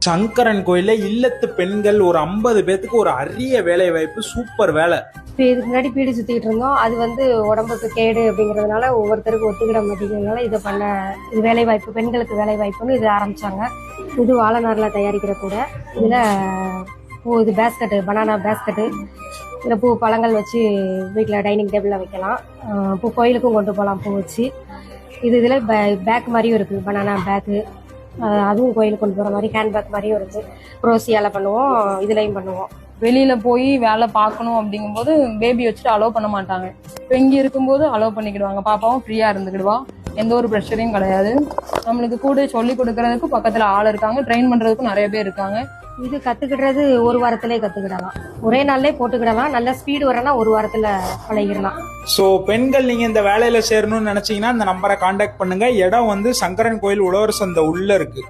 சங்கரன் கோயில்ல இல்லத்து பெண்கள் ஒரு 50 பேத்துக்கு ஒரு அரிய வேலை வாய்ப்பு, சூப்பர் வேலை. இப்போ இதுக்கு முன்னாடி பீடி சுற்றிக்கிட்டு இருந்தோம். அது உடம்புக்கு கேடு அப்படிங்கிறதுனால ஒவ்வொருத்தருக்கு ஒத்துக்கிட மாட்டேங்கிறதுனால இது வேலை வாய்ப்பு, பெண்களுக்கு வேலை வாய்ப்புன்னு இது ஆரம்பிச்சாங்க. இது வாழைநாரில் தயாரிக்கிற கூட. இதில் பூ, இது பேஸ்கெட்டு, பனானா பேஸ்கெட்டு. இதில் பூ பழங்கள் வச்சு வீட்டில் டைனிங் டேபிளில் வைக்கலாம். பூ கோயிலுக்கும் கொண்டு போகலாம் பூ வச்சு. இதில் பேக் மாதிரியும் இருக்குது, பனானா பேக்கு. அதுவும் கோயிலுக்கு கொண்டு போகிற மாதிரி ஹேண்ட்பேக் மாதிரியும் இருக்குது. குரோசியால் பண்ணுவோம், இதுலேயும் பண்ணுவோம். வெளியில போய் வேலை பார்க்கணும் அப்படிங்கும்போது பேபி வச்சுட்டு அலோவ் பண்ண மாட்டாங்க. இப்போ இங்கே இருக்கும்போது அலோவ் பண்ணிக்கிடுவாங்க. பாப்பாவும் ஃப்ரீயாக இருந்துக்கிடுவா, எந்த ஒரு ப்ரெஷரையும் கிடையாது. நம்மளுக்கு கூட சொல்லி கொடுக்கறதுக்கு பக்கத்தில் ஆள் இருக்காங்க, ட்ரெயின் பண்ணுறதுக்கும் நிறைய பேர் இருக்காங்க. இது கற்றுக்கிடுறது ஒரு வாரத்திலே கற்றுக்கிடலாம், ஒரே நாள்லே போட்டுக்கிடலாம். நல்ல ஸ்பீடு வரனா ஒரு வாரத்தில் பழகிடலாம். ஸோ பெண்கள் நீங்கள் இந்த வேலையில் சேரணும்னு நினச்சிங்கன்னா இந்த நம்பரை காண்டாக்ட் பண்ணுங்கள். இடம் வந்து சங்கரன் கோயில் உழவர் சந்தை உள்ளே இருக்குது.